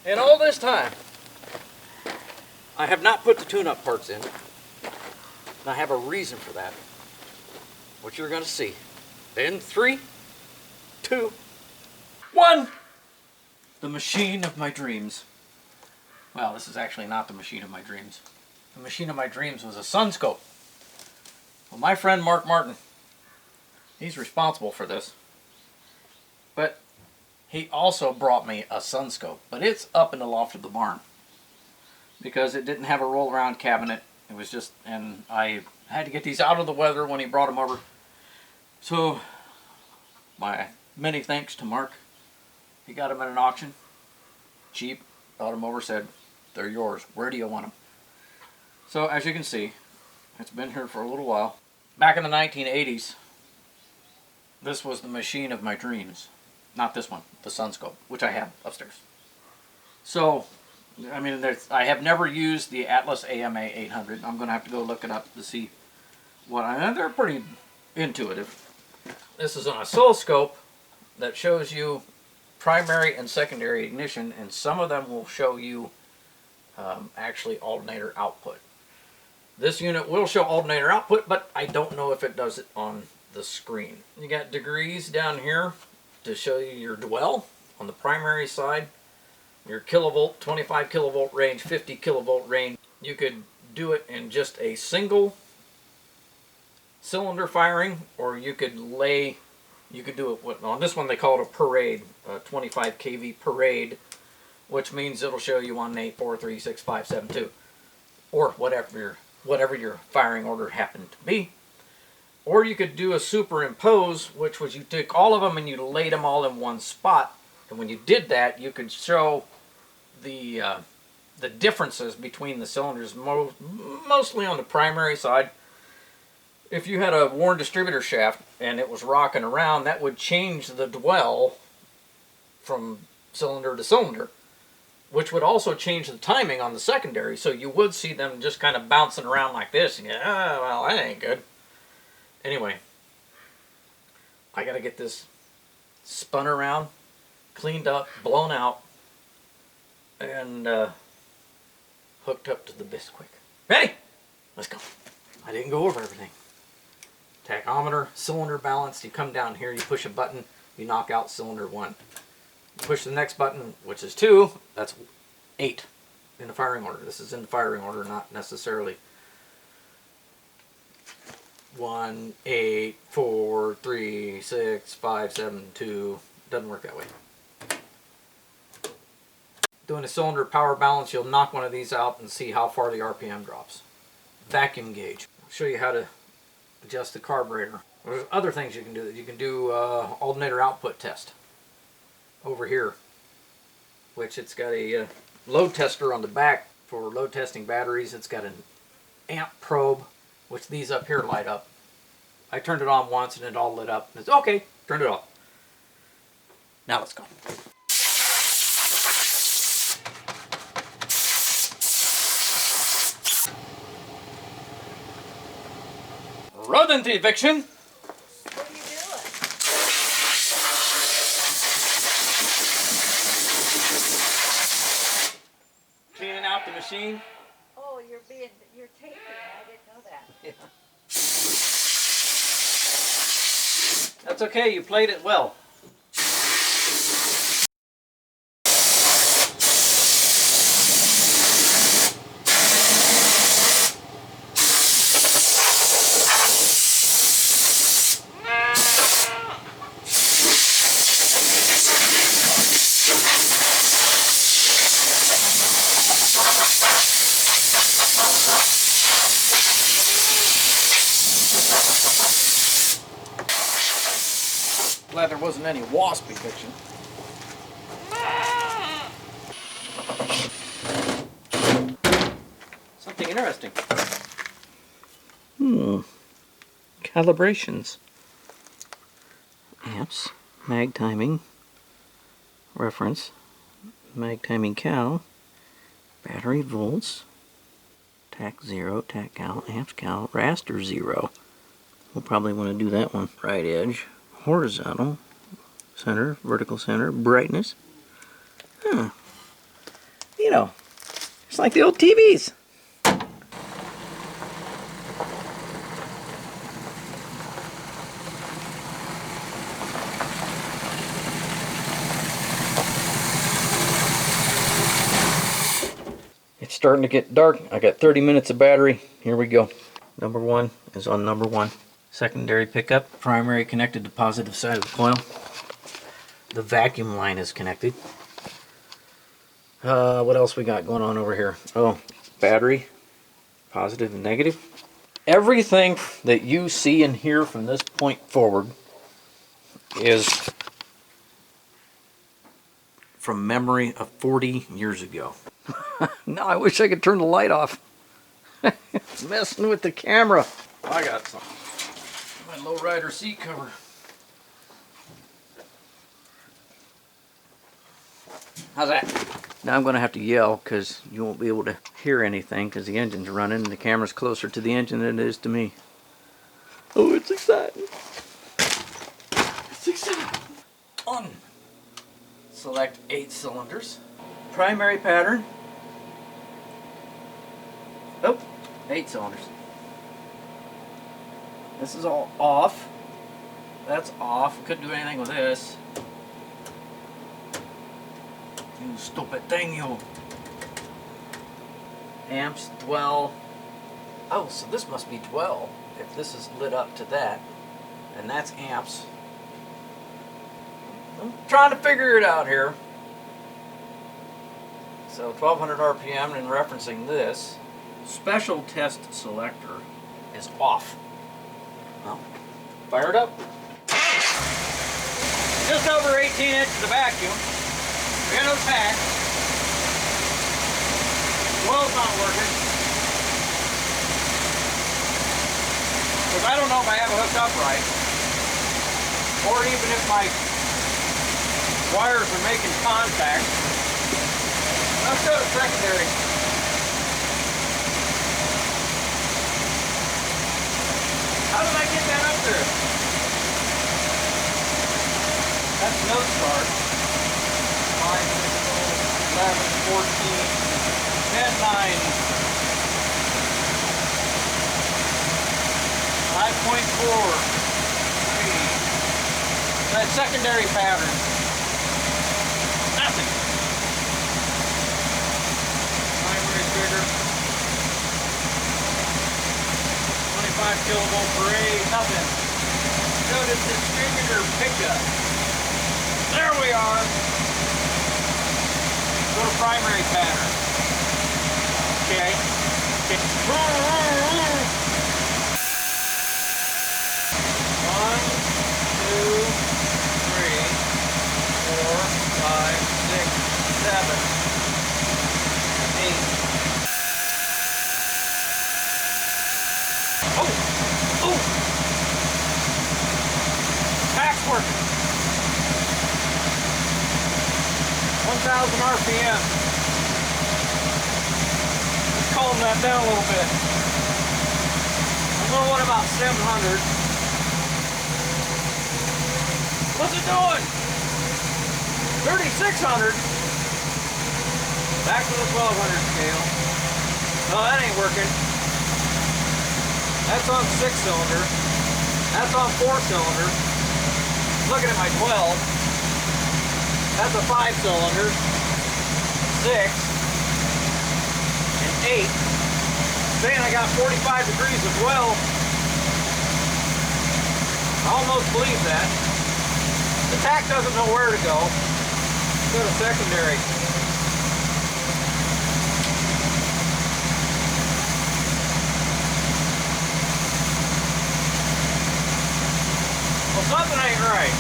And all this time, I have not put the tune-up parts in. And I have a reason for that, which you're going to see. In 3, 2, 1. The machine of my dreams. Well, this is actually not the machine of my dreams. The machine of my dreams was a Sunscope. Well, my friend Mark Martin, he's responsible for this. But he also brought me a Sunscope. But it's up in the loft of the barn. Because it didn't have a roll-around cabinet. It was just, and I had to get these out of the weather when he brought them over. So, my many thanks to Mark. He got them at an auction. Cheap. Brought them over, said, they're yours. Where do you want them? So, as you can see, it's been here for a little while. Back in the 1980s, this was the machine of my dreams. Not this one, the Sunscope, which I have upstairs. So, I mean, I have never used the Atlas AMA 800. I'm going to have to go look it up to see what they're pretty intuitive. This is an oscilloscope that shows you primary and secondary ignition, and some of them will show you actually alternator output. This unit will show alternator output, but I don't know if it does it on the screen. You got degrees down here to show you your dwell on the primary side, your kilovolt, 25 kilovolt range, 50 kilovolt range. You could do it in just a single cylinder firing, or you could do it on this one. They call it a parade, a 25 kV parade, which means it'll show you 1, 8, 4, 3, 6, 5, 7, 2, or whatever your firing order happened to be. Or you could do a superimpose, which was you took all of them and you laid them all in one spot, and when you did that, you could show the differences between the cylinders, mostly on the primary side. If you had a worn distributor shaft and it was rocking around, that would change the dwell from cylinder to cylinder, which would also change the timing on the secondary. So you would see them just kind of bouncing around like this, and you go, oh, well, that ain't good. Anyway, I got to get this spun around, cleaned up, blown out, and hooked up to the Bisquick. Ready? Let's go. I didn't go over everything. Tachometer, cylinder balance. You come down here, you push a button, you knock out cylinder 1. You push the next button, which is 2, that's 8 in the firing order. This is in the firing order, not necessarily 1, 8, 4, 3, 6, 5, 7, 2. Doesn't work that way. Doing a cylinder power balance, you'll knock one of these out and see how far the RPM drops. Vacuum gauge. I'll show you how to adjust the carburetor. There's other things you can do. You can do alternator output test over here, which it's got a load tester on the back for load testing batteries. It's got an amp probe, which these up here light up. I turned it on once and it all lit up. It's okay, turned it off. Now let's go. Rodent eviction. What are you doing? Cleaning out the machine. Oh, you're taping. I didn't know that. Yeah. That's okay, you played it well. Glad there wasn't any wasp eviction. Something interesting. Calibrations. Amps, mag timing, reference, mag timing cal, battery volts, tac 0, tac cal, amps cal, raster 0. We'll probably want to do that one. Right edge, horizontal, center, vertical center, brightness. You know, it's like the old TVs. It's starting to get dark. I got 30 minutes of battery. Here we go. Number one is on number one. Secondary pickup. Primary connected to positive side of the coil. The vacuum line is connected. What else we got going on over here? Oh, battery. Positive and negative. Everything that you see and hear from this point forward is from memory of 40 years ago. Now I wish I could turn the light off. It's messing with the camera. I got some. My lowrider seat cover. How's that? Now I'm going to have to yell because you won't be able to hear anything because the engine's running and the camera's closer to the engine than it is to me. Oh, it's exciting. It's exciting. On. Select 8 cylinders. Primary pattern. Oh, 8 cylinders. This is all off. That's off. Couldn't do anything with this. You stupid thing, you. Amps, dwell. Oh, so this must be dwell. If this is lit up to that. And that's amps. I'm trying to figure it out here. So 1200 RPM and referencing this. Special test selector is off. Well, fire it up. Just over 18 inches of vacuum. We got no tack. Well's not working. Because I don't know if I have it hooked up right. Or even if my wires are making contact. Let's go to secondary. How did I get that up there? That's no start. 5, 6, 11, 14, 10, 9. 5.4. 3. That secondary pattern. Nothing. Primary trigger. 25 kilovolt per A. Nothing. Go to distributor pickup. There we are. Go to primary pattern. Okay. 1, 2, 3, 4, 5, 6, 7, 8. Oh! Oh! Tack's working. 1,000 RPM. Let's calm that down a little bit. I'm going to want about 700. What's it doing? 3,600. Back to the 1,200 scale. No, that ain't working. That's on 6-cylinder. That's on 4-cylinder. Looking at my 12. That's a 5-cylinder, 6, and 8. Saying I got 45 degrees of dwell. I almost believe that. The tack doesn't know where to go. Go to secondary. Well, something ain't right.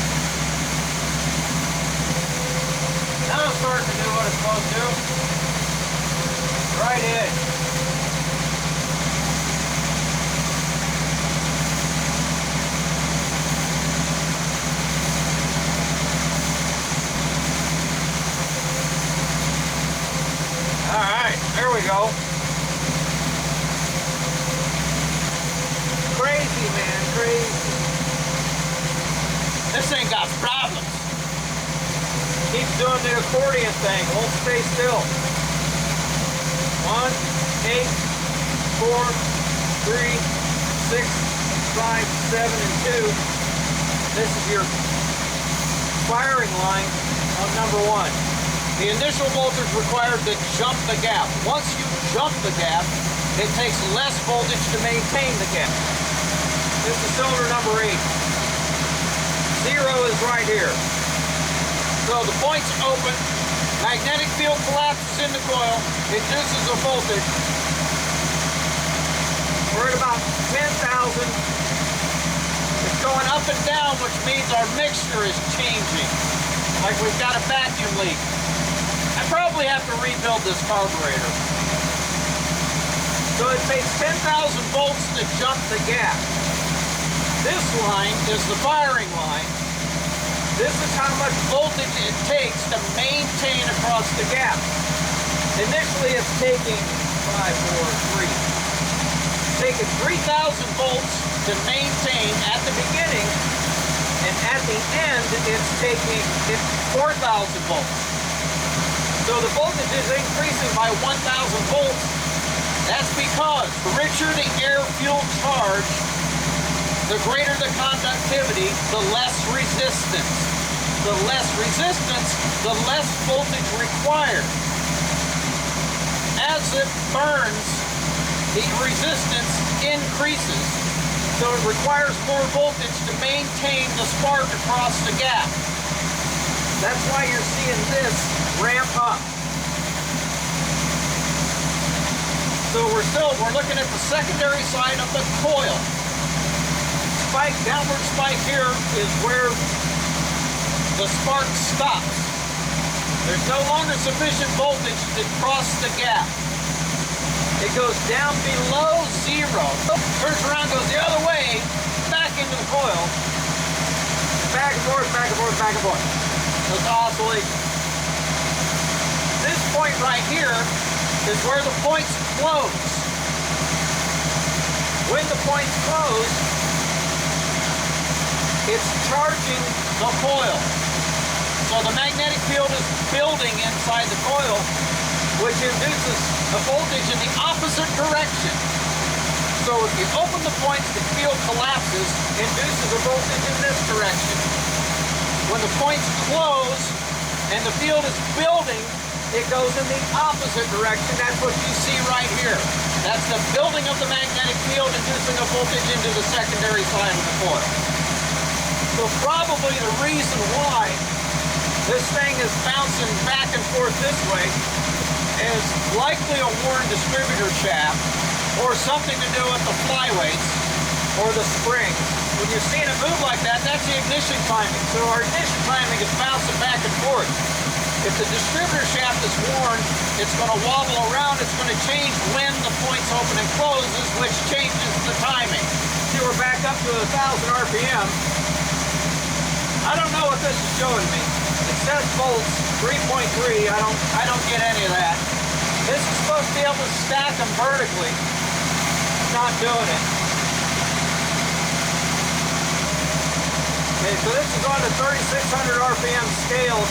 Now I'm starting to do what it's supposed to. Right edge. Alright, there we go. Crazy, man, crazy. This thing got problems. Keeps doing the accordion thing, won't stay still. 1, 8, 4, 3, 6, 5, 7, and 2. This is your firing line of number 1. The initial voltage required to jump the gap. Once you jump the gap, it takes less voltage to maintain the gap. This is cylinder number 8. 0 is right here. So the point's open, magnetic field collapses in the coil, induces a voltage. We're at about 10,000. It's going up and down, which means our mixture is changing. Like we've got a vacuum leak. I probably have to rebuild this carburetor. So it takes 10,000 volts to jump the gap. This line is the firing line. This is how much voltage it takes to maintain across the gap. Initially it's taking 3,000 volts to maintain at the beginning, and at the end it's taking 4,000 volts. So the voltage is increasing by 1,000 volts. That's because the richer the air-fuel charge, the greater the conductivity, the less resistance. The less resistance, the less voltage required. As it burns, the resistance increases, so it requires more voltage to maintain the spark across the gap. That's why you're seeing this ramp up. So we're looking at the secondary side of the coil. Spike, downward spike here is where the spark stops. There's no longer sufficient voltage to cross the gap. It goes down below 0. Turns around, goes the other way, back into the coil. Back and forth, back and forth, back and forth. It's oscillation. This point right here is where the points close. When the points close, it's charging the coil. So the magnetic field is building inside the coil, which induces a voltage in the opposite direction. So if you open the points, the field collapses, induces a voltage in this direction. When the points close and the field is building, it goes in the opposite direction. That's what you see right here. That's the building of the magnetic field inducing a voltage into the secondary side of the coil. So probably the reason why this thing is bouncing back and forth this way is likely a worn distributor shaft or something to do with the flyweights or the springs. When you're seeing it move like that, that's the ignition timing. So our ignition timing is bouncing back and forth. If the distributor shaft is worn, it's going to wobble around. It's going to change when the points open and closes, which changes the timing. See, we're back up to 1,000 RPM. I don't know what this is showing me. It says volts, 3.3. I don't get any of that. This is supposed to be able to stack them vertically. It's not doing it. Okay, so this is on the 3,600 RPM scale.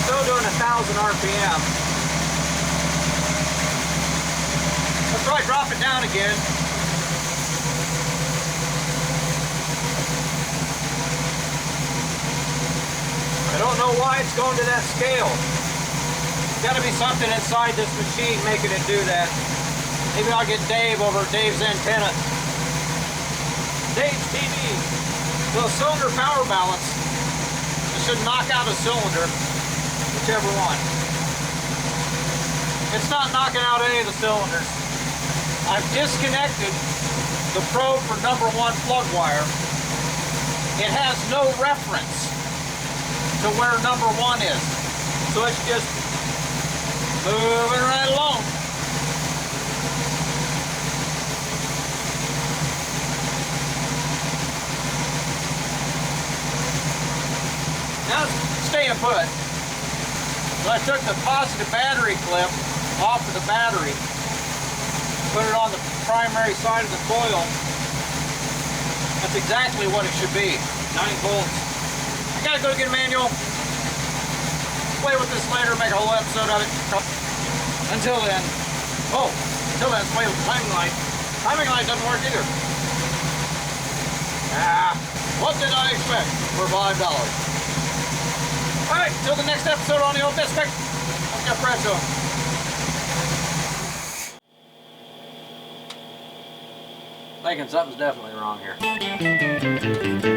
Still doing 1,000 RPM. Let's try drop it down again. I don't know why it's going to that scale. There's got to be something inside this machine making it do that. Maybe I'll get Dave over at Dave's antenna. Dave's TV. So cylinder power balance. It should knock out a cylinder, whichever one. It's not knocking out any of the cylinders. I've disconnected the probe for number 1 plug wire. It has no reference to where number 1 is. So it's just moving right along. Now it's staying put. So I took the positive battery clip off of the battery, put it on the primary side of the coil. That's exactly what it should be, 9 volts. I gotta go get a manual, play with this later, make a whole episode of it. Until then, Oh, still has to play with the timing line. Timing line doesn't work either. Ah, what did I expect for $5? All right, till the next episode on the Old District. I'm Jeff Bradshaw. Thinking something's definitely wrong here.